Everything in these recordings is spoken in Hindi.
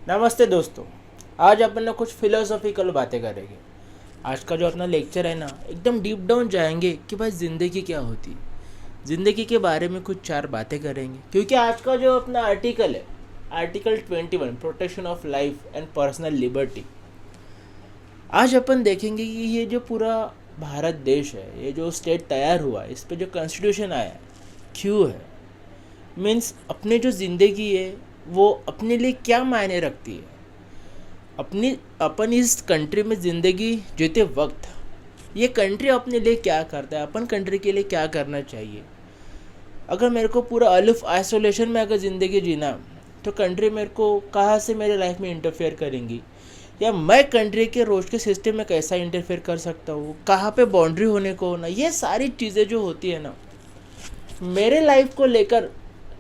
नमस्ते दोस्तों। आज अपन ना कुछ फिलोसॉफिकल बातें करेंगे। आज का जो अपना लेक्चर है ना, एकदम डीप डाउन जाएंगे कि भाई ज़िंदगी क्या होती है। ज़िंदगी के बारे में कुछ चार बातें करेंगे, क्योंकि आज का जो अपना आर्टिकल है, article 21, protection of life and personal liberty. आज अपन देखेंगे कि ये जो पूरा भारत देश है, ये जो स्टेट तैयार हुआ है, इस पर जो कॉन्स्टिट्यूशन आया है, क्यों है, मीन्स अपने जो ज़िंदगी है वो अपने लिए क्या मायने रखती है। अपन इस कंट्री में ज़िंदगी जीते वक्त ये कंट्री अपने लिए क्या करता है, अपन कंट्री के लिए क्या करना चाहिए। अगर मेरे को पूरा अलफ आइसोलेशन में अगर ज़िंदगी जीना, तो कंट्री मेरे को कहाँ से मेरे लाइफ में इंटरफेयर करेंगी, या मैं कंट्री के रोज के सिस्टम में कैसा इंटरफेयर कर सकता हूँ, कहाँ पे बाउंड्री होने को होना। ये सारी चीज़ें जो होती है ना, मेरे लाइफ को लेकर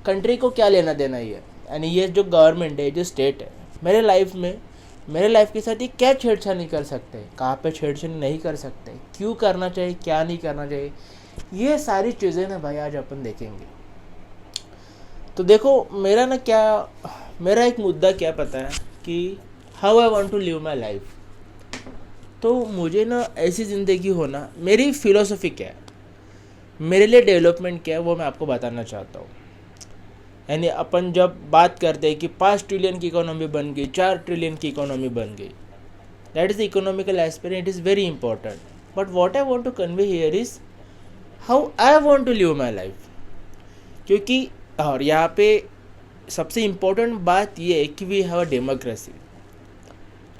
कंट्री को क्या लेना देना ही है। यानी ये जो गवर्नमेंट है, जो स्टेट है, मेरे लाइफ के साथ ये क्या छेड़छाड़ी कर सकते हैं, कहाँ पे छेड़छाड़ी नहीं कर सकते, क्यों करना चाहिए, क्या नहीं करना चाहिए। ये सारी चीज़ें ना भाई आज अपन देखेंगे। तो देखो, मेरा एक मुद्दा क्या पता है कि how I want to live my life. तो मुझे ना ऐसी ज़िंदगी होना, मेरी फिलोसफी क्या है, मेरे लिए डेवलपमेंट क्या है, वो मैं आपको बताना चाहता हूँ। यानी अपन जब बात करते हैं कि 5 ट्रिलियन की इकोनॉमी बन गई, 4 ट्रिलियन की इकोनॉमी बन गई, that is the economical aspirant, it is very important. But what I want to convey here is how I want to live my life. क्योंकि और यहाँ पे सबसे इम्पोर्टेंट बात ये है कि वी हैव अ डेमोक्रेसी।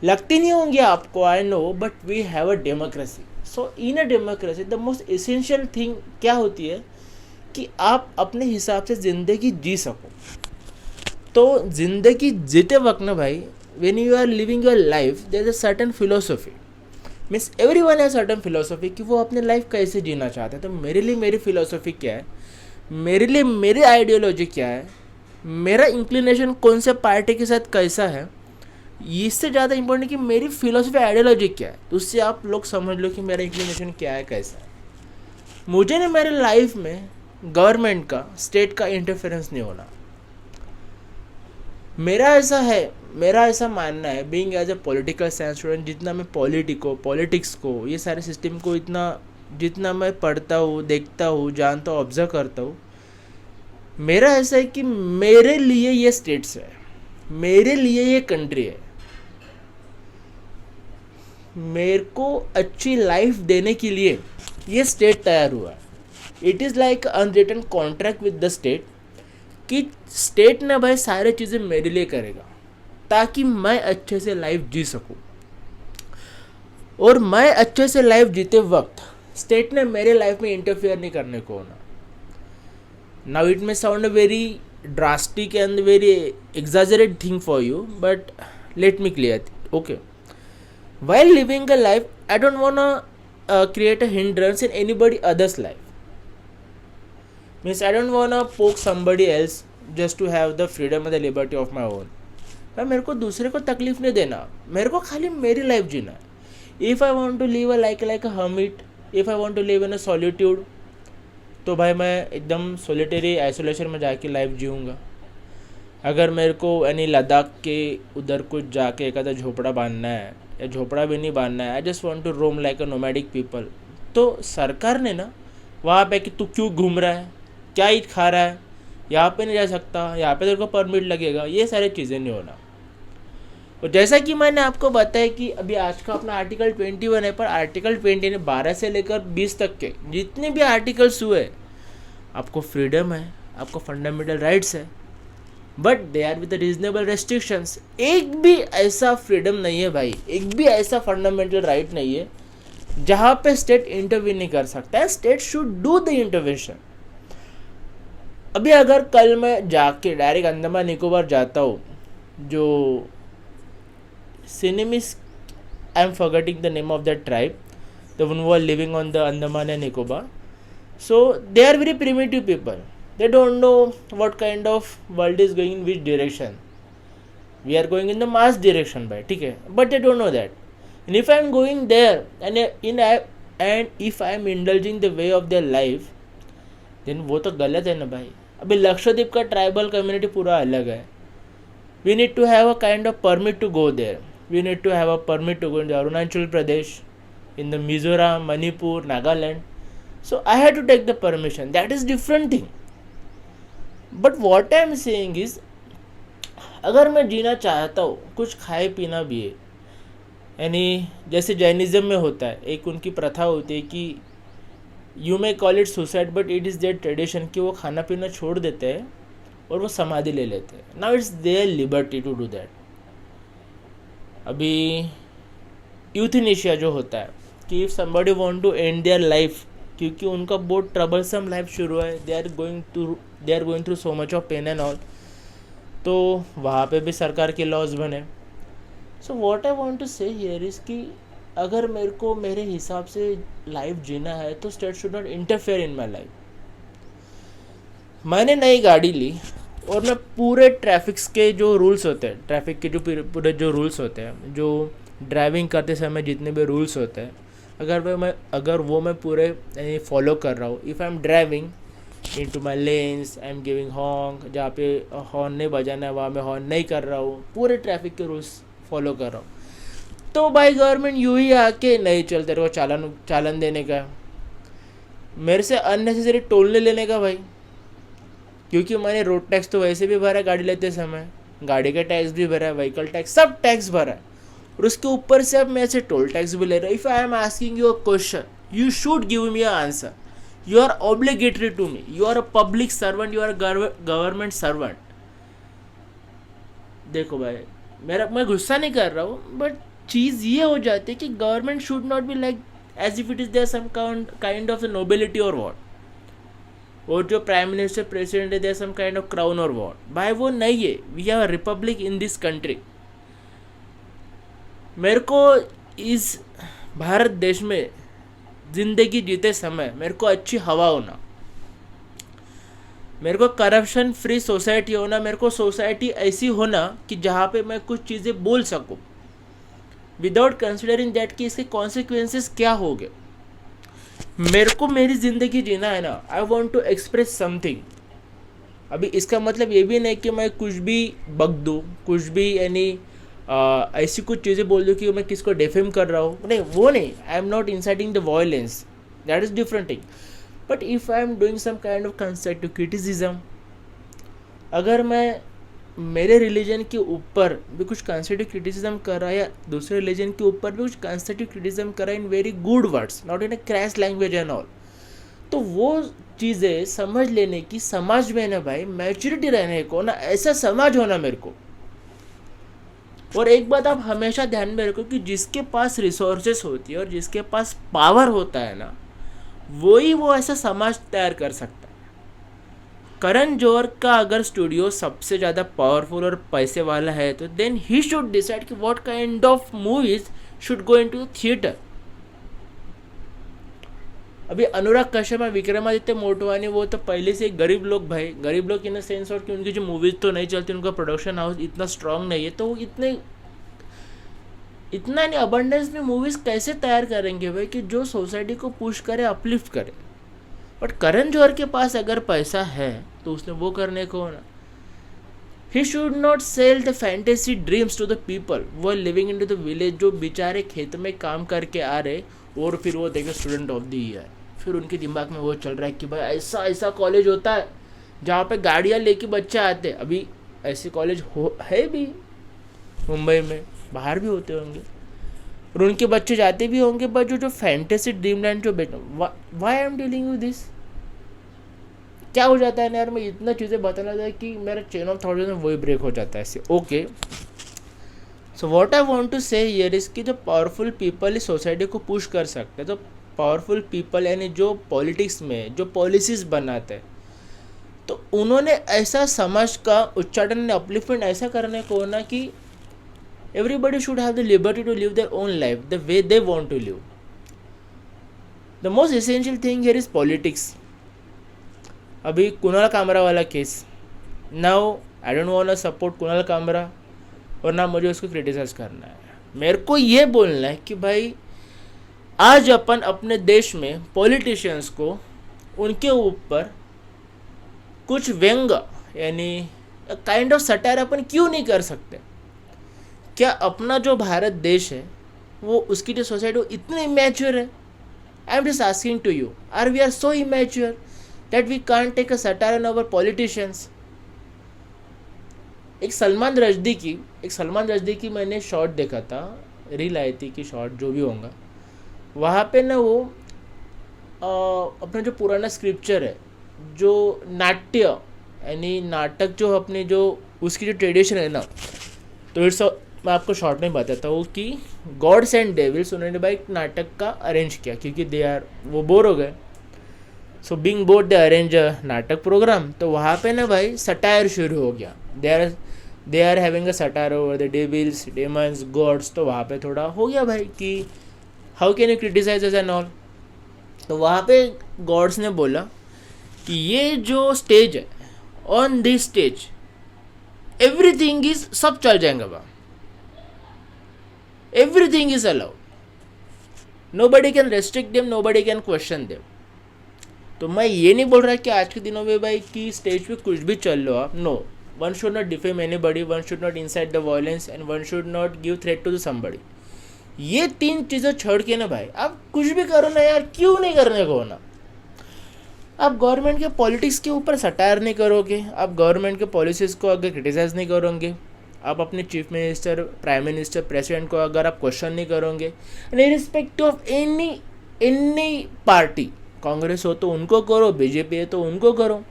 लगती नहीं होंगी आपको, I know, but we have a democracy. So in a democracy the most essential thing क्या होती है कि आप अपने हिसाब से ज़िंदगी जी सको। तो ज़िंदगी जीते वक्त ना भाई, when you are living your life, there is a certain philosophy, means everyone has certain philosophy कि वो अपने लाइफ कैसे जीना चाहते हैं। तो मेरे लिए मेरी फिलोसफी क्या है, मेरे लिए मेरी आइडियोलॉजी क्या है, मेरा इंक्लिनेशन कौन से पार्टी के साथ कैसा है, इससे ज़्यादा इंपॉर्टेंट कि मेरी फिलोसफी आइडियोलॉजी क्या है। तो उससे आप लोग समझ लो कि मेरा इंक्लिनेशन क्या है, कैसा है। मुझे ना मेरे लाइफ में गवर्नमेंट का, स्टेट का इंटरफेरेंस नहीं होना। मेरा ऐसा मानना है, being as a political science student, जितना मैं पॉलिटिक्स को, ये सारे सिस्टम को जितना मैं पढ़ता हूँ, देखता हूँ, जानता हूँ, ऑब्जर्व करता हूँ, मेरा ऐसा है कि मेरे लिए ये स्टेट्स है, मेरे लिए ये कंट्री है। मेरे को अच्छी लाइफ देने के लिए ये स्टेट तैयार हुआ है। It is like unwritten contract with the state कि स्टेट ना भाई सारी चीज़ें मेरे लिए करेगा, ताकि मैं अच्छे से लाइफ जी सकूं। और मैं अच्छे से लाइफ जीते वक्त स्टेट ने मेरे लाइफ में इंटरफेयर नहीं करने को होना। Now it may sound a very drastic and very exaggerated thing for you, but let me clear it, okay. While living a life, I don't wanna create a hindrance in anybody other's life. Means I don't wanna poke somebody else just to have the freedom and the liberty of my own. भाई मेरे को दूसरे को तकलीफ नहीं देना, मेरे को खाली मेरी लाइफ जीना है। If I want to live like a hermit, if I want to live in a solitude, तो भाई मैं एकदम सोलिटरी आइसोलेशन में जाके लाइफ जीऊँगा। अगर मेरे को यानी लद्दाख के उधर कुछ जाके एक आधा झोपड़ा बांधना है, या झोपड़ा भी नहीं बांधना है, I just want to roam like a nomadic people, तो सरकार ने ना वहाँ पे कि तू क्यों घूम रहा है, क्या ईट खा रहा है, यहाँ पे नहीं जा सकता, यहाँ पे तेरे को परमिट लगेगा, ये सारी चीज़ें नहीं होना। और जैसा कि मैंने आपको बताया कि अभी आज का अपना आर्टिकल 21 है, पर आर्टिकल 20 ने 12 से लेकर 20 तक के जितने भी आर्टिकल्स हुए, आपको फ्रीडम है, आपको फंडामेंटल राइट्स है, but they are with reasonable restrictions. एक भी ऐसा फ्रीडम नहीं है भाई, एक भी ऐसा फंडामेंटल राइट नहीं है जहाँ पे स्टेट इंटरवीन नहीं कर सकता है। State should do the intervention. अभी अगर कल मैं जाके डायरेक्ट अंडमान निकोबार जाता हूँ, जो सिनेमिस, I am forgetting the name of that tribe, the one who are living on the Andaman and Nicobar, so they are very primitive people. They don't know what kind of world is going in which direction. We are going in the Mars direction, by ठीक है, but they don't know that. And if I am going there and if I am indulging the way of their life, then वो तो गलत है ना भाई. अभी लक्षद्वीप का ट्राइबल कम्युनिटी पूरा अलग है, We need to have a kind of permit to go there. We need to have a permit to go in the Arunachal Pradesh, in the Mizoram, Manipur, Nagaland. So I had to take the permission. That is different thing. But what I am saying is, अगर मैं जीना चाहता हूँ, कुछ खाए पीना भी है, यानी जैसे जैनिज़्म में होता है, एक उनकी प्रथा होती है कि you may call it suicide but it is their tradition, कि वो खाना पीना छोड़ देते हैं और वो समाधि ले लेते हैं. Now it's their liberty to do that. अभी यूथनेशिया जो होता है कि if somebody want to end their life, क्योंकि उनका बहुत ट्रबलसम लाइफ शुरू है, they are going through so much of pain and all, तो वहाँ पे भी सरकार के लॉज बने. So what I want to say here is कि अगर मेरे को मेरे हिसाब से लाइफ जीना है तो state should not interfere in my life. मैंने नई गाड़ी ली और मैं पूरे ट्रैफिक्स के जो रूल्स होते हैं, ट्रैफिक के जो पूरे जो रूल्स होते हैं, जो ड्राइविंग करते समय जितने भी रूल्स होते हैं, अगर वो मैं पूरे फॉलो कर रहा हूँ. If I am driving into my lanes, I am giving horn, जहाँ पे हॉर्न नहीं बजाना है वहाँ मैं हॉर्न नहीं कर रहा हूँ, पूरे ट्रैफिक के रूल्स फॉलो कर रहा हूँ, तो भाई गवर्नमेंट यूँ ही आके नहीं चल तेरे को चालन देने का, मेरे से अननेसेसरी टोल नहीं लेने का भाई, क्योंकि मैंने रोड टैक्स तो वैसे भी भरा है, गाड़ी लेते समय गाड़ी का टैक्स भी भरा है, व्हीकल टैक्स, सब टैक्स भरा है, और उसके ऊपर से अब मैं ऐसे टोल टैक्स भी ले रहा हूँ. If I am asking you a question, you should give me a answer. You are obligatory to me. You are a public servant. You are a government servant. देखो भाई, मैं गुस्सा नहीं कर रहा हूँ, बट चीज़ ये हो जाती है कि government should not be like as if it is their some kind of nobility और वॉट, और जो प्राइम मिनिस्टर प्रेसिडेंट है their some kind of crown और वॉट. भाई वो नहीं है. We have a republic in this country. मेरे को इस भारत देश में ज़िंदगी जीते समय मेरे को अच्छी हवा होना, मेरे को करप्शन फ्री सोसाइटी होना, मेरे को सोसाइटी ऐसी होना कि जहाँ पे मैं कुछ चीज़ें बोल सकूँ विदाउट कंसिडरिंग दैट कि इसके कॉन्सिक्वेंसेस क्या हो गए. मेरे को मेरी ज़िंदगी जीना है ना, I want to express something. अभी इसका मतलब ये भी नहीं कि मैं कुछ भी बक दूँ, कुछ भी यानी ऐसी कुछ चीज़ें बोल दूँ कि मैं किसको डिफेम कर रहा हूँ, नहीं वो नहीं. I am not inciting the violence, that is different thing. But if I am doing some kind of constructive criticism, अगर मैं मेरे रिलीजन के ऊपर भी कुछ कंस्ट्रक्टिव क्रिटिसिज्म कर रहा है या दूसरे रिलीजन के ऊपर भी कुछ कंस्ट्रक्टिव क्रिटिसिज्म कर रहा है in very good words, not in a crash language and all, तो वो चीज़ें समझ लेने की समाज में ना भाई मैच्योरिटी रहने को ना, ऐसा समाज होना मेरे को. और एक बात आप हमेशा ध्यान में रखो कि जिसके पास रिसोर्सेस होती है और जिसके पास पावर होता है ना, वो ऐसा समाज तैयार कर सकता है. करण जौहर का अगर स्टूडियो सबसे ज़्यादा पावरफुल और पैसे वाला है तो देन ही शुड डिसाइड कि what kind of movies should go into the theatre. अभी अनुराग कश्यप और विक्रमादित्य मोटवानी वो तो पहले से गरीब लोग भाई, गरीब लोग इन द सेंस और कि उनकी जो मूवीज़ तो नहीं चलती, उनका प्रोडक्शन हाउस इतना स्ट्रांग नहीं है, तो वो इतना नहीं अबंडेंस में मूवीज़ कैसे तैयार करेंगे भाई कि जो सोसाइटी को पुश करे, अपलिफ्ट करे. बट करण जौहर के पास अगर पैसा है तो उसने वो करने को ना, he should not sell the fantasy dreams to the people वो living in to the village, जो बेचारे खेत में काम करके आ रहे और फिर वो देखे स्टूडेंट ऑफ द ईयर, फिर उनके दिमाग में वो चल रहा है कि भाई ऐसा ऐसा कॉलेज होता है जहाँ पे गाड़ियाँ लेके बच्चे आते. अभी ऐसे कॉलेज है भी मुंबई में, बाहर भी होते होंगे और उनके बच्चे जाते भी होंगे. बट जो फैंटेसी ड्रीम लैंड जो why I am telling you this, क्या हो जाता है ना यार, मैं इतना चीज़ें बताना था कि मेरा चेन ऑफ थॉट में वही ब्रेक हो जाता है ऐसे. Okay, so what I want to say here is कि जो पावरफुल पीपल इस सोसाइटी को पुश कर सकते हैं, तो पावरफुल पीपल यानी जो पॉलिटिक्स में जो पॉलिसीज़ बनाते हैं, तो उन्होंने ऐसा समाज का उच्चाटन अपलिफ्टमेंट ऐसा करने को ना कि everybody should have the liberty to live their own life the way they want to live. The most essential thing here is politics. अभी कुणाल कामरा वाला case, now I don't want to support Kunal Kamra और ना मुझे उसको क्रिटिसाइज करना है. मेरे को ये बोलना है कि भाई आज अपन अपने देश में पॉलिटिशियंस को उनके ऊपर कुछ व्यंग यानी काइंड ऑफ सटायर अपन क्यों नहीं कर सकते? क्या अपना जो भारत देश है वो उसकी जो सोसाइटी वो इतनी इमेच्योर है? I am just asking to you, are we are so immature that we can't take a satire on our politicians? एक सलमान रश्दी की मैंने शॉर्ट देखा था, रील आई थी कि शॉर्ट जो भी होगा, वहाँ पे ना वो अपना जो पुराना स्क्रिप्चर है, जो नाट्य यानी नाटक जो अपने जो उसकी जो ट्रेडिशन है ना, तो इट्स मैं आपको शॉर्ट में बताता हूँ कि गॉड्स एंड डेविल्स उन्होंने भाई एक नाटक का अरेंज किया क्योंकि वो बोर हो गए। So being bored they arrange नाटक प्रोग्राम। तो वहाँ पे ना भाई सटायर शुरू हो गया, they are having a satire over the devils demons gods. तो वहाँ पे थोड़ा हो गया भाई कि how can you criticize as and all. तो वहाँ पे गॉड्स ने बोला कि ये जो स्टेज है, on this stage everything is, सब चल जाएंगे वहाँ, everything is allowed, nobody can restrict them, nobody can question them. तो मैं ये नहीं बोल रहा कि आज के दिनों में भाई कि स्टेज पे कुछ भी चल लो आप, no, one should not defame anybody, one should not incite the violence and one should not give threat to somebody. ये 3 चीज़ें छोड़ के ना भाई आप कुछ भी करो ना यार, क्यों नहीं करने को ना? आप गवर्नमेंट के पॉलिटिक्स के ऊपर सटायर नहीं करोगे, आप गवर्नमेंट के पॉलिसीज़ को अगर क्रिटिसाइज नहीं करोगे, आप अपने chief minister, prime minister, president को अगर आप क्वेश्चन नहीं करोगे, respect of any party, Congress हो तो उनको करो, बीजेपी है तो उनको करो।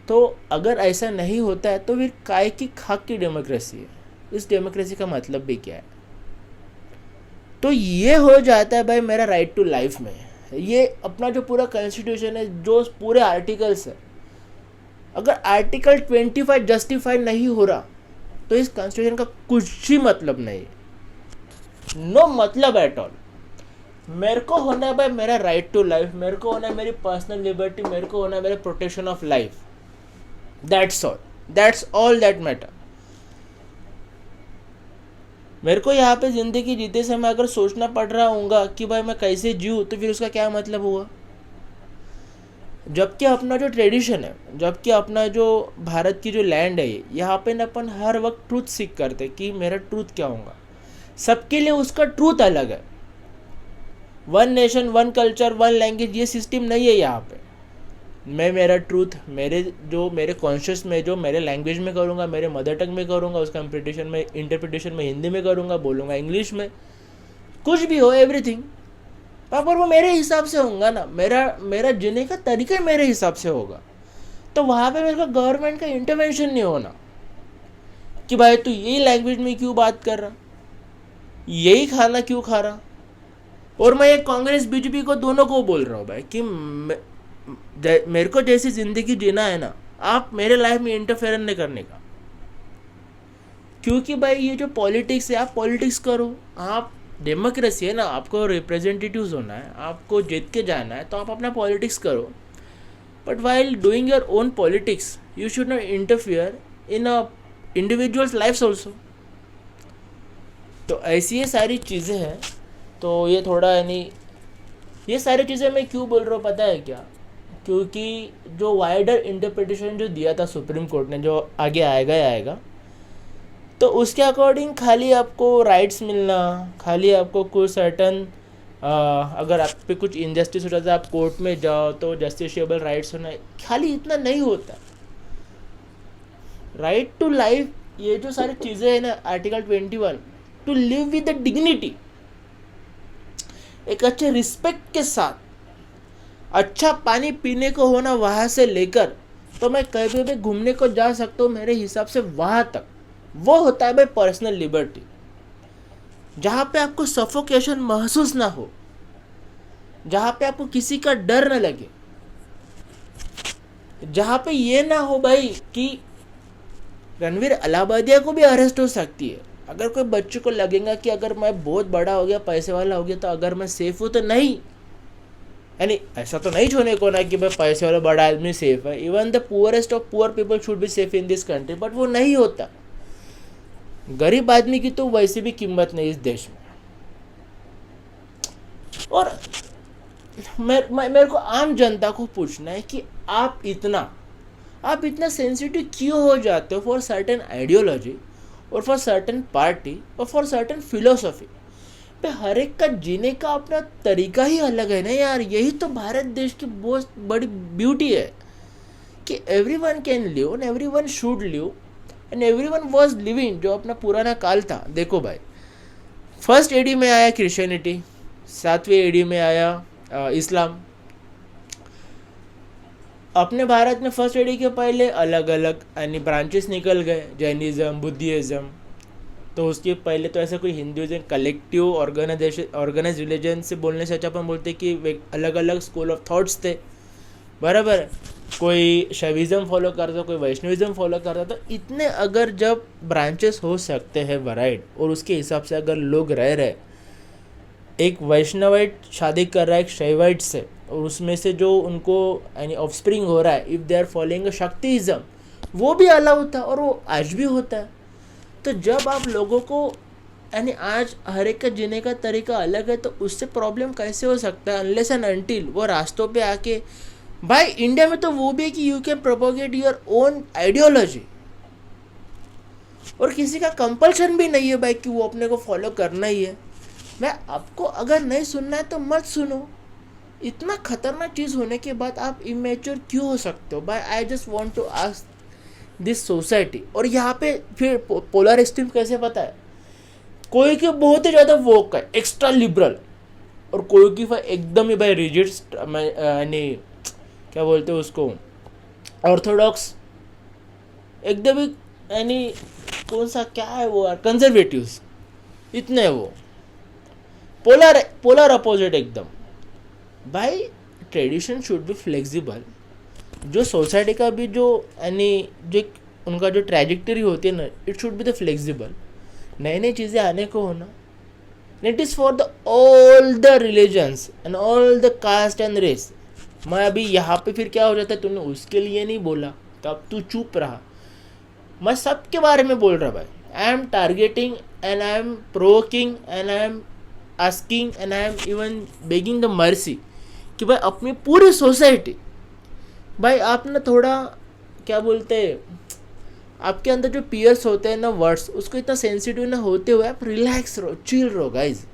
तो अगर ऐसा नहीं होता है तो फिर काय की खाक की डेमोक्रेसी है? इस डेमोक्रेसी का मतलब भी क्या है? तो ये हो जाता है भाई मेरा राइट टू लाइफ में। ये अपना जो पूरा कॉन्स्टिट्यूशन है, जो पूरे आर्टिकल्स है, अगर आर्टिकल 25 जस्टिफाई नहीं हो रहा तो इस कॉन्स्टिट्यूशन का कुछ ही मतलब नहीं है, नो मतलब एट ऑल। मेरे को होना है भाई मेरा राइट टू लाइफ, मेरे को होना है मेरी पर्सनल लिबर्टी, मेरे को होना है मेरे protection of life, that's all that matter. मेरे को यहाँ पे ज़िंदगी जीते समय अगर सोचना पड़ रहा होगा कि भाई मैं कैसे जीऊँ, तो फिर उसका क्या मतलब हुआ? जबकि अपना जो ट्रेडिशन है, जबकि अपना जो भारत की जो लैंड है, यहाँ पे न अपन हर वक्त ट्रूथ सीख करते कि मेरा ट्रूथ क्या होगा। सबके लिए उसका ट्रूथ अलग है। One nation, one culture, one language, ये सिस्टम नहीं है यहाँ पे। मैं मेरा ट्रूथ मेरे कॉन्शियस में जो मेरे लैंग्वेज में करूँगा, मेरे मदर टंग में करूँगा, उसका इंटरप्रिटेशन में हिंदी में करूँगा, बोलूँगा इंग्लिश में, कुछ भी हो, एवरीथिंग, पर वो मेरे हिसाब से होगा ना, मेरा जीने का तरीका मेरे हिसाब से होगा। तो वहाँ पे मेरे को गवर्नमेंट का इंटरवेंशन नहीं होना कि भाई तू यही लैंग्वेज में क्यों बात कर रहा, यही खाना क्यों खा रहा। और मैं ये कांग्रेस बीजेपी को दोनों को बोल रहा हूँ भाई कि मेरे को जैसी ज़िंदगी जीना है ना, आप मेरे लाइफ में इंटरफेयर नहीं करने का। क्योंकि भाई ये जो पॉलिटिक्स है, आप पॉलिटिक्स करो, आप डेमोक्रेसी है ना, आपको रिप्रेजेंटेटिव्स होना है, आपको जीत के जाना है, तो आप अपना पॉलिटिक्स करो। But while doing your own politics you should not interfere in a individuals lifes also. तो ऐसी ये सारी चीज़ें हैं। तो ये थोड़ा यानी ये सारी चीज़ें मैं क्यों बोल रहा हूँ पता है क्या? क्योंकि जो वाइडर इंटरप्रिटेशन जो दिया था सुप्रीम कोर्ट ने, जो आगे आएगा, तो उसके अकॉर्डिंग खाली आपको राइट्स मिलना, खाली आपको कुछ सर्टन अगर आप पे कुछ इनजस्टिस हो जाता है, आप कोर्ट में जाओ तो जस्टिसेबल राइट्स होना, खाली इतना नहीं होता। राइट टू लाइफ, ये जो सारी चीज़ें हैं ना, article 21, to live with the dignity, एक अच्छे रिस्पेक्ट के साथ, अच्छा पानी पीने को होना वहाँ से लेकर तो मैं कहीं भी घूमने को जा सकता हूँ मेरे हिसाब से वहाँ तक, वो होता है भाई पर्सनल लिबर्टी। जहाँ पे आपको सफोकेशन महसूस ना हो, जहाँ पे आपको किसी का डर ना लगे, जहाँ पे ये ना हो भाई कि रणवीर अलाहाबादिया को भी अरेस्ट हो सकती है। अगर कोई बच्चे को लगेगा कि अगर मैं बहुत बड़ा हो गया, पैसे वाला हो गया, तो अगर मैं सेफ हूँ, तो नहीं, यानी ऐसा तो नहीं छोड़ने को ना कि भाई पैसे वाला बड़ा आदमी सेफ है। Even the poorest of poor people should be safe in this country, but वो नहीं होता। गरीब आदमी की तो वैसे भी कीमत नहीं इस देश में। और मेरे को आम जनता को पूछना है कि आप इतना आप इतना सेंसिटिव क्यों हो जाते हो फॉर सर्टेन आइडियोलॉजी और फॉर सर्टेन पार्टी और फॉर सर्टेन फिलोसफी पे? हर एक का जीने का अपना तरीका ही अलग है ना यार। यही तो भारत देश की बहुत बड़ी ब्यूटी है कि every one can live and every one should live and every one was living. जो अपना पुराना काल था, देखो भाई, फर्स्ट एडी में आया क्रिश्चियनिटी, 7वीं एडी में आया इस्लाम। अपने भारत में फर्स्ट एडी के पहले अलग अलग यानी ब्रांचेस निकल गए, जैनिज़्म, बुद्धिज़्म। तो उसके पहले तो ऐसा कोई हिंदुइज्म कलेक्टिव ऑर्गेनाइज रिलीजन से बोलने से अच्छा अपन बोलते कि अलग अलग स्कूल ऑफ थॉट्स थे, बराबर है। कोई शैविज़्म फॉलो करता, कोई वैष्णविज़्म फॉलो करता। तो इतने अगर जब ब्रांचेस हो सकते हैं वैराइड, और उसके हिसाब से अगर लोग रह रहे, एक वैष्णवाइट शादी कर रहा है एक शैवाइट से, और उसमें से जो उनको यानी ऑफस्प्रिंग हो रहा है, इफ़ दे आर फॉलोइंग शक्तिज़्म, वो भी अलाउ था और वो आज भी होता है। तो जब आप लोगों को यानी आज हर एक का जीने का तरीका अलग है, तो उससे प्रॉब्लम कैसे हो सकता है अनलेस एंड अनटिल वो रास्तों पे आके। भाई इंडिया में तो वो भी है कि you can propagate your own ideology, और किसी का कंपल्शन भी नहीं है भाई कि वो अपने को फॉलो करना ही है। मैं आपको अगर नहीं सुनना है तो मत सुनो। इतना खतरनाक चीज़ होने के बाद आप इमेच्योर क्यों हो सकते हो भाई? I just want to ask this society. और यहाँ पे फिर पोलर एक्सट्रीम कैसे पता है? कोई के बहुत ही ज़्यादा वोक है, एक्स्ट्रा लिबरल, और कोई की भाई एकदम ही भाई रिजिड, यानी क्या बोलते हैं उसको, ऑर्थोडॉक्स, एकदम ही यानी कौन सा क्या है वो यार, कंजर्वेटिव्स, इतने वो पोलर अपोजिट एकदम। भाई ट्रेडिशन शुड बी फ्लेक्सिबल। जो सोसाइटी का भी जो यानी जो उनका जो ट्रैजेक्टरी होती है ना, it should be the flexible. नई नई चीज़ें आने को होना, it is for the all the religions and all the caste and race. मैं अभी यहाँ पे फिर क्या हो जाता है, तूने उसके लिए नहीं बोला तो अब तू चुप रहा। मैं सबके बारे में बोल रहा भाई। I am targeting and I am provoking and I am asking and I am even begging the mercy कि भाई अपनी पूरी सोसाइटी, भाई आप ना थोड़ा क्या बोलते हैं, आपके अंदर जो पियर्स होते हैं ना वर्ड्स, उसको इतना सेंसिटिव ना होते हुए आप रिलैक्स रहो, चिल रहो गाइज।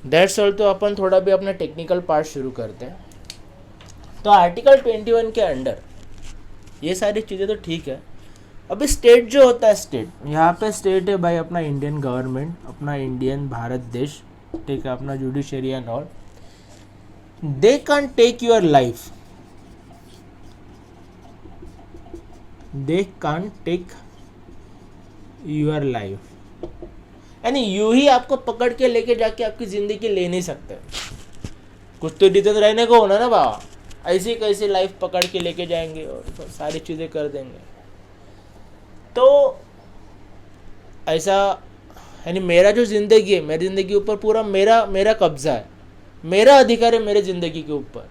That's all. तो अपन थोड़ा भी अपना टेक्निकल पार्ट शुरू करते हैं। तो आर्टिकल 21 के अंडर ये सारी चीज़ें तो ठीक है। अभी स्टेट जो होता है, स्टेट, यहाँ पे स्टेट है भाई अपना इंडियन गवर्नमेंट, अपना इंडियन भारत देश, ठीक है, अपना judiciary and all. They can take your life, they can take your life, यानी यूं ही आपको पकड़ के लेके जाके आपकी ज़िंदगी ले नहीं सकते। कुछ तो डिटेल रहने को होना ना बाबा, ऐसी कैसे लाइफ पकड़ के लेके जाएंगे और सारी चीज़ें कर देंगे। तो ऐसा यानी मेरा जो ज़िंदगी है, मेरी ज़िंदगी ऊपर पूरा मेरा कब्जा है, मेरा अधिकार है मेरे ज़िंदगी के ऊपर।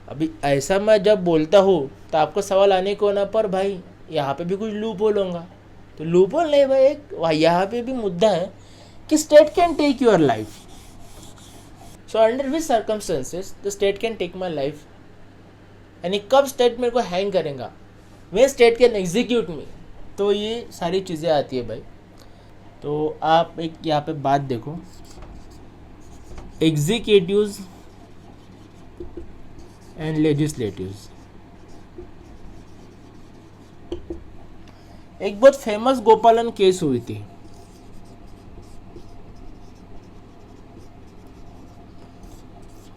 अभी ऐसा मैं जब बोलता हूँ तो आपको सवाल आने को ना, पर भाई यहाँ पे भी कुछ लूप होल होगा। तो लूप होल नहीं भाई, एक यहाँ पे भी मुद्दा है कि state can take your life. So under which circumstances the state can take my life, यानी कब स्टेट मेरे को हैंग करेगा, वे स्टेट कैन एग्जीक्यूट मी। तो ये सारी चीज़ें आती है भाई। तो आप एक यहाँ पे बात देखो, एग्जीक्यूटिव्स एंड लेजिस्लेटिव्स। एक बहुत फेमस गोपालन केस हुई थी।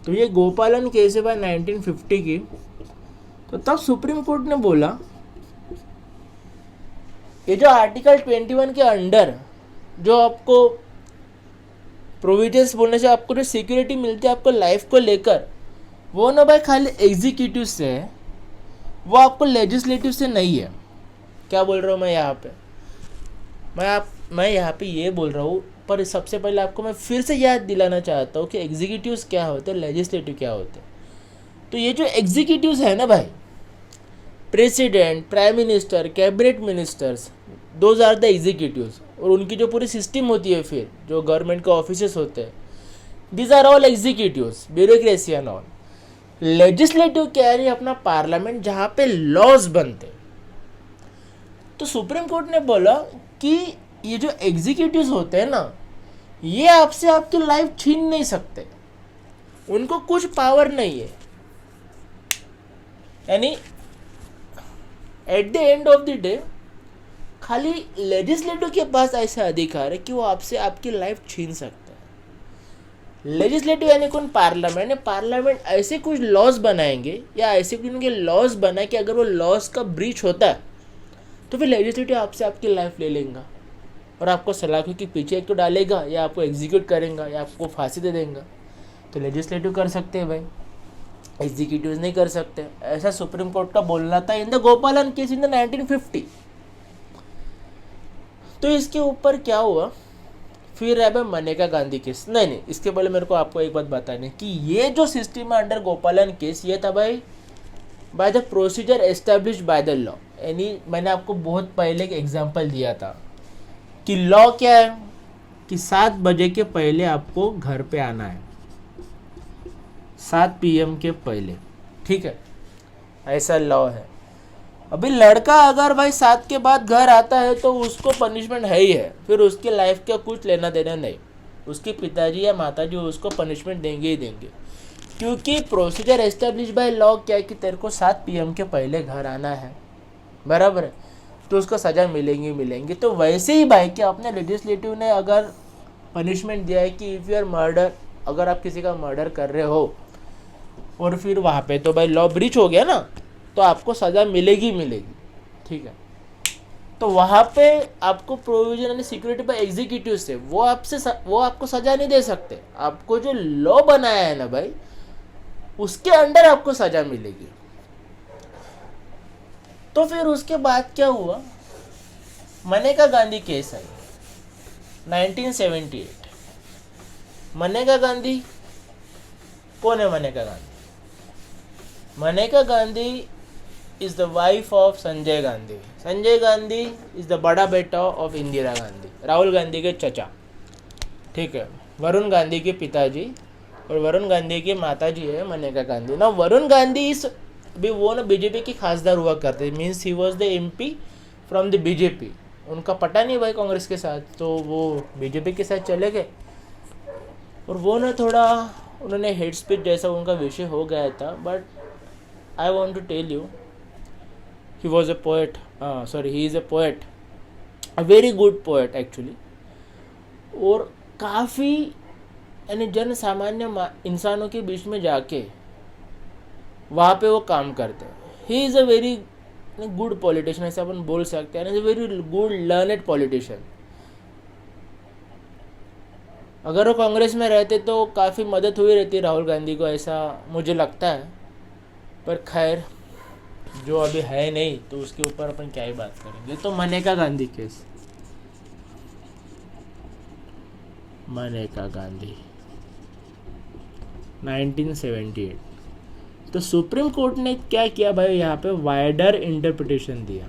तो ये गोपालन केस है भाई 1950 की। तो तब सुप्रीम कोर्ट ने बोला ये जो आर्टिकल 21 के अंडर जो आपको प्रोविजंस बोलने से आपको जो सिक्योरिटी मिलती है आपको लाइफ को लेकर, वो ना भाई खाली एग्जीक्यूटिव से है, वो आपको लेजिस्लेटिव से नहीं है। क्या बोल रहा हूँ मैं यहाँ पे? मैं यहाँ पे ये बोल रहा हूँ, पर सबसे पहले आपको मैं फिर से याद दिलाना चाहता हूँ कि एग्जीक्यूटिव्स क्या होते हैं, लेजिस्लेटिव क्या होते हैं। तो ये जो एग्जीक्यूटिव्स है ना भाई, president, prime minister, cabinet ministers, those are the executives. और उनकी जो पूरी सिस्टम होती है, फिर जो गवर्नमेंट के ऑफिसेस होते हैं, these are all executives, bureaucracy and all. Legislative क्या है, अपना पार्लियामेंट जहाँ पे लॉज बनते। तो सुप्रीम कोर्ट ने बोला कि ये जो एग्जीक्यूटिव्स होते हैं ना, ये आपसे आपकी लाइफ छीन नहीं सकते, उनको कुछ पावर नहीं है। यानी at the end of the day खाली लेजिस्लेटिव के पास ऐसा अधिकार है कि वो आपसे आपकी लाइफ छीन सकता है। लेजिस्लेटिव यानी कौन? पार्लियामेंट। पार्लियामेंट ऐसे कुछ लॉज बनाएंगे या ऐसे कुछ उनके लॉज बनाए कि अगर वो लॉज का ब्रीच होता है तो फिर लेजिस्लेटिव आपसे आपकी लाइफ ले लेगा और आपको सलाखों के पीछे एक तो डालेगा, या आपको एग्जीक्यूट करेगा, या आपको फांसी दे देगा। तो लेजिस्लेटिव कर सकते हैं भाई, एग्जीक्यूटिव नहीं कर सकते। ऐसा सुप्रीम कोर्ट का बोलना था इन द गोपालन केस इन द 1950। तो इसके ऊपर क्या हुआ, फिर है भाई मनेका गांधी केस। नहीं, इसके पहले मेरे को आपको एक बात बतानी है कि ये जो सिस्टम है अंडर गोपालन केस, ये था भाई by the procedure establish by the law. यानी मैंने आपको बहुत पहले एक एग्जांपल दिया था कि लॉ क्या है कि 7 बजे के पहले आपको घर पे आना है, 7 PM के पहले, ठीक है, ऐसा लॉ है। अभी लड़का अगर भाई 7 के बाद घर आता है तो उसको पनिशमेंट है ही है, फिर उसकी लाइफ का कुछ लेना देना नहीं, उसके पिताजी या माताजी उसको पनिशमेंट देंगे ही देंगे, क्योंकि प्रोसीजर एस्टेब्लिश बाय लॉ क्या है कि तेरे को 7 PM के पहले घर आना है, बराबर है, तो उसको सज़ा मिलेंगी। तो वैसे ही भाई कि अपने लेजिस्लेटिव ने अगर पनिशमेंट दिया है कि इफ़ यू आर मर्डर, अगर आप किसी का मर्डर कर रहे हो और फिर वहाँ पे तो भाई लॉ ब्रीच हो गया ना, तो आपको सज़ा मिलेगी, ठीक है। तो वहाँ पे आपको प्रोविजन यानी सिक्योरिटी बाय एग्जीक्यूटिव से वो आपको सज़ा नहीं दे सकते। आपको जो लॉ बनाया है ना भाई, उसके अंडर आपको सज़ा मिलेगी। तो फिर उसके बाद क्या हुआ, मनेका गांधी केस आई 1978। मनेका गांधी कौन है? Maneka Gandhi is the wife of Sanjay Gandhi. Sanjay Gandhi is the बड़ा बेटा ऑफ इंदिरा गांधी, राहुल गांधी के चचा, ठीक है, वरुण गांधी के पिताजी, और वरुण गांधी की माताजी है मनेका गांधी ना। वरुण गांधी इस भी वो ना बीजेपी की खासदार हुआ करते, means he was the MP from the BJP. उनका पटा नहीं भाई कांग्रेस के साथ, तो वो बीजेपी के साथ चले गए। और वो ना थोड़ा उन्होंने हेड स्पीच जैसा उनका विषय हो गया था, but I want to tell you he was a poet, he is a poet, a very good poet actually. और काफ़ी यानी जन सामान्य इंसानों के बीच में जाके वहाँ पे वो काम करते हैं। ही is a very good politician, ऐसे अपन बोल सकते हैं, and very good learned politician. अगर वो कांग्रेस में रहते तो काफ़ी मदद हुई रहती राहुल गांधी को, ऐसा मुझे लगता है। पर खैर जो अभी है नहीं, तो उसके ऊपर अपन क्या ही बात करेंगे। तो मनेका गांधी केस, मनेका गांधी 1978। तो सुप्रीम कोर्ट ने क्या किया भाई, यहाँ पे वाइडर इंटरप्रिटेशन दिया।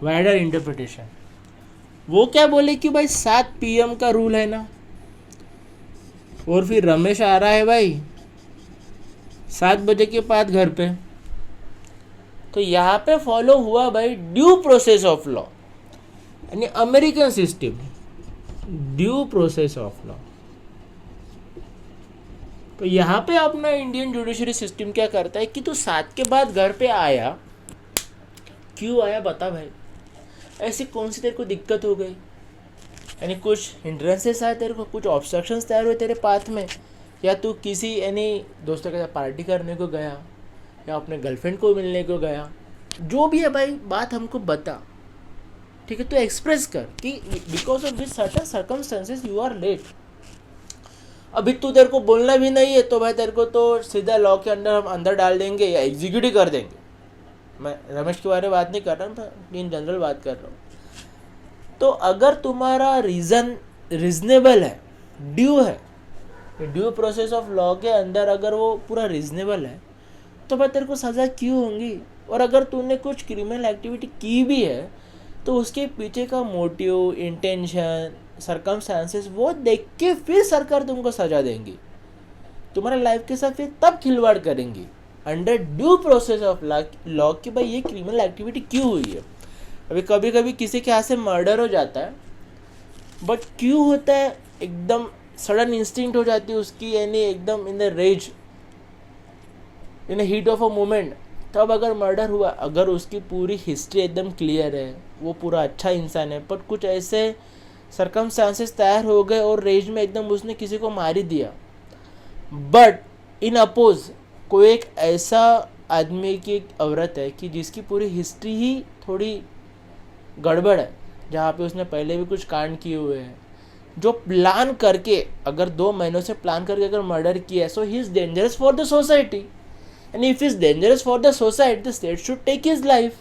वाइडर इंटरप्रिटेशन वो क्या बोले कि भाई 7 PM का रूल है ना, और फिर रमेश आ रहा है भाई 7 बजे के बाद घर पे, तो यहाँ पे फॉलो हुआ भाई ड्यू प्रोसेस ऑफ लॉ, यानी American system, due process of law. तो यहाँ पे अपना इंडियन जुडिशरी सिस्टम क्या करता है कि तू 7 के बाद घर पे आया, क्यों आया बता भाई, ऐसी कौन सी तेरे को दिक्कत हो गई, यानी कुछ हिंड्रेंसेस आए तेरे को, कुछ ऑब्स्ट्रक्शंस तैयार हुए तेरे पाथ में, या तू किसी यानी दोस्तों के साथ पार्टी करने को गया, या अपने गर्लफ्रेंड को मिलने को गया, जो भी है भाई बात हमको बता, ठीक है। तो एक्सप्रेस कर कि because of this certain circumstances you are late. अभी तू तेरे को बोलना भी नहीं है तो भाई तेरे को तो सीधा लॉ के अंदर हम अंदर डाल देंगे या एग्जीक्यूट ही कर देंगे। मैं रमेश के बारे में बात नहीं कर रहा हूँ, मैं इन जनरल बात कर रहा हूँ। तो अगर तुम्हारा रीजनेबल है, ड्यू है, ड्यू प्रोसेस ऑफ लॉ के अंदर अगर वो पूरा रीजनेबल है, तो भाई तेरे को सज़ा क्यों होंगी। और अगर तूने कुछ क्रिमिनल एक्टिविटी की भी है तो उसके पीछे का मोटिव, इंटेंशन, सर्कमस्टांसेस वो देख के फिर सरकार तुमको सज़ा देंगी। तुम्हारा लाइफ के साथ फिर तब खिलवाड़ करेंगी under due process of law कि भाई ये क्रिमिनल एक्टिविटी क्यों हुई है। अभी कभी कभी किसी के हाथ से मर्डर हो जाता है, बट क्यों होता है, एकदम सडन इंस्टिंक्ट हो जाती है उसकी, यानी एकदम in the rage, in heat of a moment, तब अगर मर्डर हुआ, अगर उसकी पूरी हिस्ट्री एकदम क्लियर है, वो पूरा अच्छा इंसान है, बट कुछ ऐसे सरकमस्टांसेस तैयार हो गए और रेज में एकदम उसने किसी को मार ही दिया। बट इन अपोज कोई एक ऐसा आदमी की एक औरत है कि जिसकी पूरी हिस्ट्री ही थोड़ी गड़बड़ है, जहाँ पे उसने पहले भी कुछ कांड किए हुए हैं, जो प्लान करके, अगर 2 महीनों से प्लान करके अगर मर्डर किया है, so he is dangerous for the society, and if he's dangerous for the society, the state should take his life.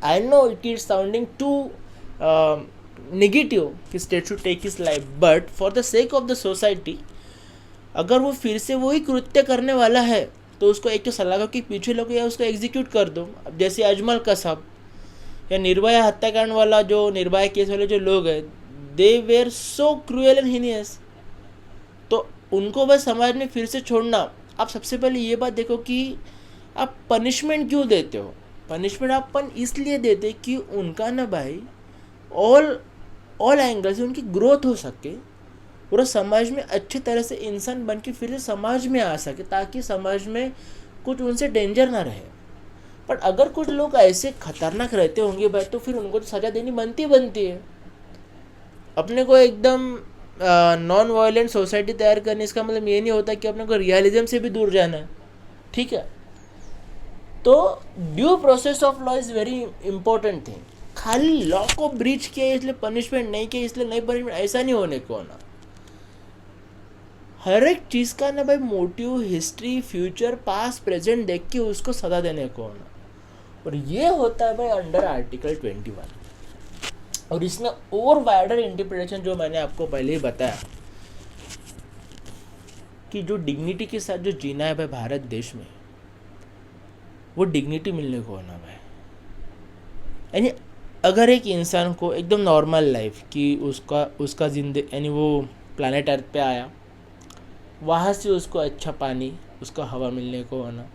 I know it is sounding too negative कि state should take his life, but for the sake of the society, अगर वो फिर से वही कृत्य करने वाला है तो उसको एक तो सलाखों के पीछे लोग या उसको एग्जीक्यूट कर दो। अब जैसे अजमल कसाब या निर्भया हत्याकांड वाला, जो निर्भया केस वाले जो लोग हैं, they were so cruel and heinous, तो उनको बस समाज में फिर से छोड़ना। आप सबसे पहले ये बात देखो कि आप पनिशमेंट क्यों देते हो। पनिशमेंट आप इसलिए देते कि उनका ना भाई ऑल एंगल से उनकी ग्रोथ हो सके, पूरा समाज में अच्छी तरह से इंसान बन के फिर से समाज में आ सके, ताकि समाज में कुछ उनसे डेंजर ना रहे। पर अगर कुछ लोग ऐसे खतरनाक रहते होंगे भाई, तो फिर उनको तो सज़ा देनी बनती है। अपने को एकदम नॉन वायलेंट सोसाइटी तैयार करने, इसका मतलब ये नहीं होता कि अपने को रियलिज्म से भी दूर जाना है, ठीक है। तो due process of law is very important thing. खाली लॉ को ब्रीच किया इसलिए पनिशमेंट नहीं किया इसलिए नहीं पनिशमेंट, ऐसा नहीं होने को ना। हर एक चीज़ का ना भाई motive, history, future, past, present देख के उसको सजा देने को ना, और ये होता है भाई अंडर आर्टिकल 21। और इसमें और वाइडर इंटरप्रिटेशन जो मैंने आपको पहले ही बताया कि जो डिग्निटी के साथ जो जीना है भाई भारत देश में, वो डिग्निटी मिलने को होना भाई। यानी अगर एक इंसान को एकदम नॉर्मल लाइफ कि उसका जिंदगी, यानी वो प्लानट अर्थ पे आया, वहाँ से उसको अच्छा पानी, उसका हवा मिलने को होना,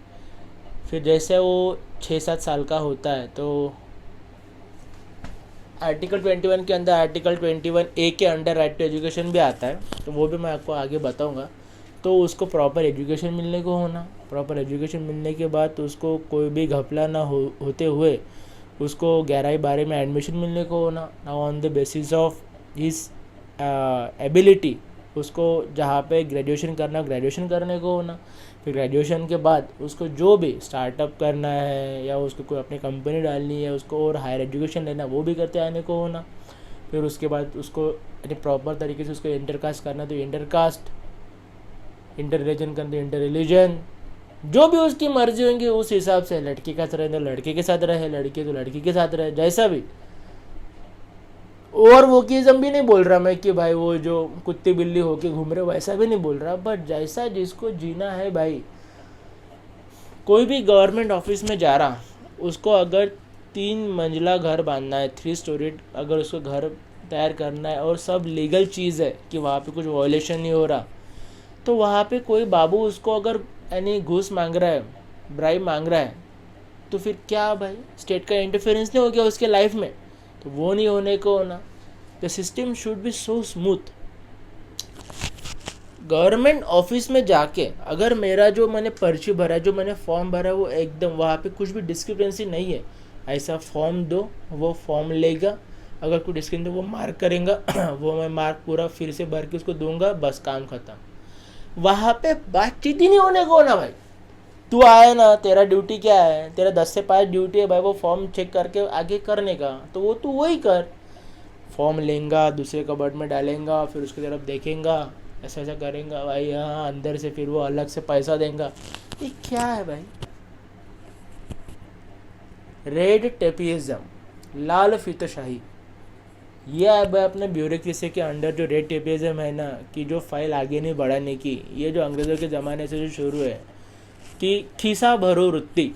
फिर जैसे वो 6-7 साल का होता है तो आर्टिकल 21 के अंदर आर्टिकल 21A के अंडर राइट टू एजुकेशन भी आता है, तो वो भी मैं आपको आगे बताऊंगा। तो उसको प्रॉपर एजुकेशन मिलने को होना, प्रॉपर एजुकेशन मिलने के बाद तो उसको कोई भी घपला ना होते हुए उसको 11वीं-12वीं में एडमिशन मिलने को होना। Now on the basis of his ability उसको जहाँ पे ग्रेजुएशन करना, ग्रेजुएशन करने को होना। फिर ग्रेजुएशन के बाद उसको जो भी स्टार्टअप करना है या उसको कोई अपनी कंपनी डालनी है, उसको और हायर एजुकेशन लेना, वो भी करते आने को होना। फिर उसके बाद उसको प्रॉपर तरीके से उसको इंटरकास्ट करना, तो इंटरकास्ट, इंटर रिलीजन करना तो इंटर रिलीजन, जो भी उसकी मर्जी होंगी उस हिसाब से। लड़की के साथ रहे तो लड़के के साथ रहे, लड़की तो लड़की के साथ रहे, जैसा भी। और वोकिज्म भी नहीं बोल रहा मैं कि भाई वो जो कुत्ती बिल्ली होके घूम रहे, वैसा भी नहीं बोल रहा, बट जैसा जिसको जीना है भाई। कोई भी गवर्नमेंट ऑफिस में जा रहा, उसको अगर 3 मंजिला घर बांधना है, 3 स्टोरी अगर उसको घर तैयार करना है और सब लीगल चीज़ है कि वहाँ पे कुछ वायलेशन नहीं हो रहा, तो वहाँ पे कोई बाबू उसको अगर यानी घूस मांग रहा है, ब्राइब मांग रहा है, तो फिर क्या भाई स्टेट का इंटरफेरेंस नहीं हो गया उसके लाइफ में? तो वो नहीं होने को होना। The system should be so smooth. Government office में जाके अगर मेरा जो मैंने पर्ची भरा है, जो मैंने फॉर्म भरा है, वो एकदम वहाँ पे कुछ भी डिस्क्रिपेंसी नहीं है, ऐसा फॉर्म दो, वो फॉर्म लेगा, अगर कोई डिस्क्रिपेंसी वो मार्क करेगा वो मैं मार्क पूरा फिर से भर के उसको दूंगा, बस काम खत्म। वहाँ पे बातचीत ही नहीं होने को ना भाई। तू आया ना, तेरा ड्यूटी क्या है, तेरा 10 से 5 ड्यूटी है भाई, वो फॉर्म चेक करके आगे करने का, तो वो तू वही कर। फॉर्म लेंगा, दूसरे कबर्ड में डालेंगा, फिर उसकी तरफ देखेंगा, ऐसा ऐसा करेंगा भाई, हाँ अंदर से फिर वो अलग से पैसा देगा। ये क्या है भाई? रेड टेपिज्म, लाल फीतशाही, ये है भाई अपने ब्यूरोक्रेसी के अंडर जो रेड टेपिज्म है ना, कि जो फाइल आगे नहीं बढ़ाने की, ये जो अंग्रेज़ों के ज़माने से जो शुरू है कि खीसा भरो वृत्ति,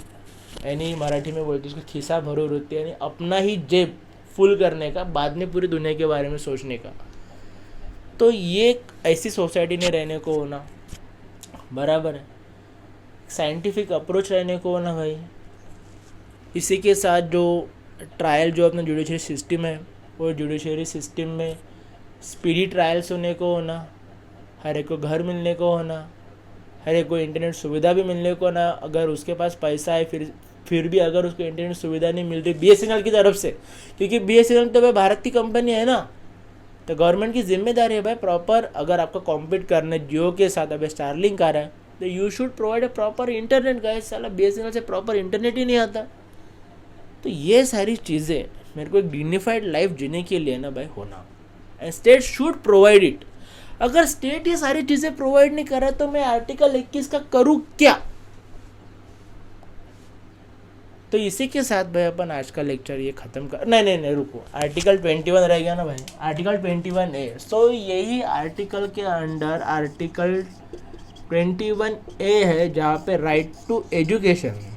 यानी मराठी में बोलते उसको खीसा भरो वृत्ति, यानी अपना ही जेब फुल करने का, बाद में पूरी दुनिया के बारे में सोचने का। तो ये एक ऐसी सोसाइटी में रहने को होना। बराबर है, साइंटिफिक अप्रोच रहने को ना भाई। इसी के साथ जो ट्रायल जो अपना जुडिशरी सिस्टम है, वो जुडिशरी सिस्टम में स्पीडी ट्रायल्स होने को होना, हर एक को घर मिलने को होना, हर एक को इंटरनेट सुविधा भी मिलने को ना। अगर उसके पास पैसा है फिर भी अगर उसको इंटरनेट सुविधा नहीं मिल रही BSNL की तरफ से, क्योंकि BSNL तो भाई भारत की कंपनी है ना, तो गवर्नमेंट की जिम्मेदारी है भाई प्रॉपर, अगर आपको कॉम्पीट करना है जियो के साथ, अब स्टारलिंक आ रहा है, तो you should provide a proper internet guys. साला BSNL से प्रॉपर इंटरनेट ही नहीं आता। तो ये सारी चीज़ें मेरे को एक डिग्निफाइड लाइफ जीने के लिए ना भाई होना, and state should provide it. अगर स्टेट ये सारी चीज़ें प्रोवाइड नहीं कर रहा तो मैं आर्टिकल 21 का करूँ क्या? तो इसी के साथ भाई अपन आज का लेक्चर ये ख़त्म कर, नहीं रुको, आर्टिकल 21 रह गया ना भाई, आर्टिकल 21A। सो यही आर्टिकल के अंडर आर्टिकल 21A है, जहाँ पे राइट टू एजुकेशन।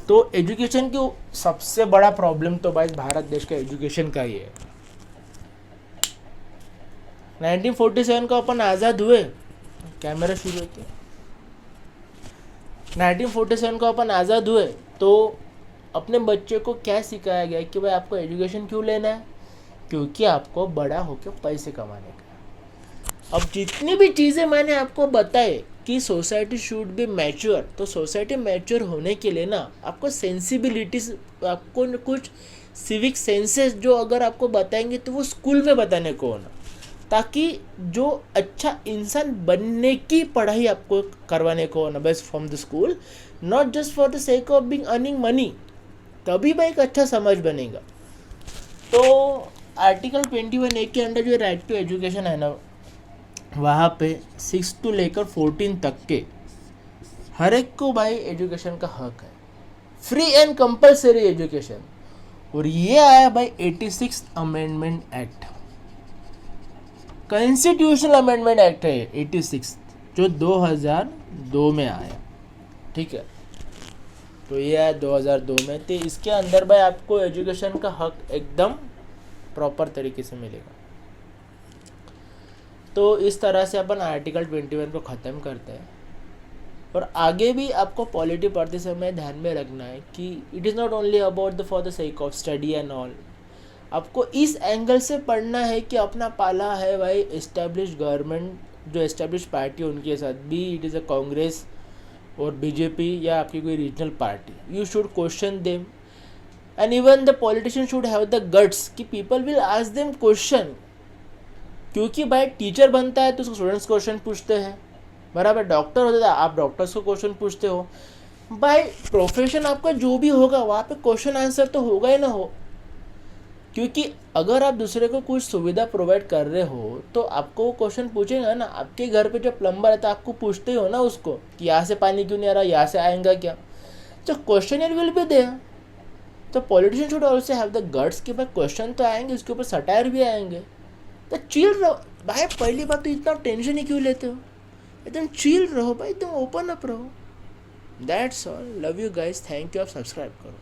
तो एजुकेशन की सबसे बड़ा प्रॉब्लम तो भाई भारत देश का एजुकेशन का ही है। 1947 को अपन आज़ाद हुए, कैमरा शुरू होते, 1947 को अपन आज़ाद हुए तो अपने बच्चे को क्या सिखाया गया कि भाई आपको एजुकेशन क्यों लेना है? क्योंकि आपको बड़ा होकर पैसे कमाने का। अब जितनी भी चीज़ें मैंने आपको बताए कि सोसाइटी शुड बी मैच्योर, तो सोसाइटी मैच्योर होने के लिए ना आपको सेंसिबिलिटीज, आपको कुछ सिविक सेंसेस जो अगर आपको बताएंगे तो वो स्कूल में बताने को होना, ताकि जो अच्छा इंसान बनने की पढ़ाई आपको करवाने को होना best from the school, not just for the sake of being earning money. तभी भाई एक अच्छा समाज बनेगा। तो आर्टिकल 21A के अंडर जो राइट टू एजुकेशन है ना, वहाँ पे 6 to लेकर 14 तक के हर एक को भाई एजुकेशन का हक है, फ्री एंड कंपलसरी एजुकेशन। और ये आया भाई 86 amendment act, constitutional amendment act है 86, जो 2002 में आया। ठीक है, तो ये आया 2002 में। तो इसके अंदर भाई आपको एजुकेशन का हक एकदम प्रॉपर तरीके से मिलेगा। तो इस तरह से अपन आर्टिकल 21 को ख़त्म करते हैं। और आगे भी आपको पॉलिटी पढ़ते समय ध्यान में रखना है कि it is not only about the for the sake of study and all. आपको इस एंगल से पढ़ना है कि अपना पाला है भाई एस्टेब्लिश गवर्नमेंट, जो एस्टेब्लिश पार्टी उनके साथ, be it is a Congress और बीजेपी या आपकी कोई regional party, you should question them. And even the politician should have the guts कि people will ask them question. क्योंकि भाई टीचर बनता है तो स्टूडेंट्स क्वेश्चन पूछते हैं, बराबर। डॉक्टर होता है, आप डॉक्टर्स को क्वेश्चन पूछते हो। भाई प्रोफेशन आपका जो भी होगा वहाँ पे क्वेश्चन आंसर तो होगा ही ना हो। क्योंकि अगर आप दूसरे को कुछ सुविधा प्रोवाइड कर रहे हो तो आपको वो क्वेश्चन पूछेगा ना। आपके घर पे जो प्लम्बर है तो आपको पूछते हो ना उसको कि यहाँ से पानी क्यों नहीं आ रहा, यहाँ से आएगा क्या, तो क्वेश्चन विल बी देयर। तो politician should also have the guts कि भाई क्वेश्चन तो आएंगे, उसके ऊपर सटायर भी आएंगे। तो चिल रहो भाई, पहली बात तो इतना टेंशन ही क्यों लेते हो, एकदम चिल रहो भाई, एकदम ओपन अप रहो। That's all, love you guys, thank you. आप सब्सक्राइब करो।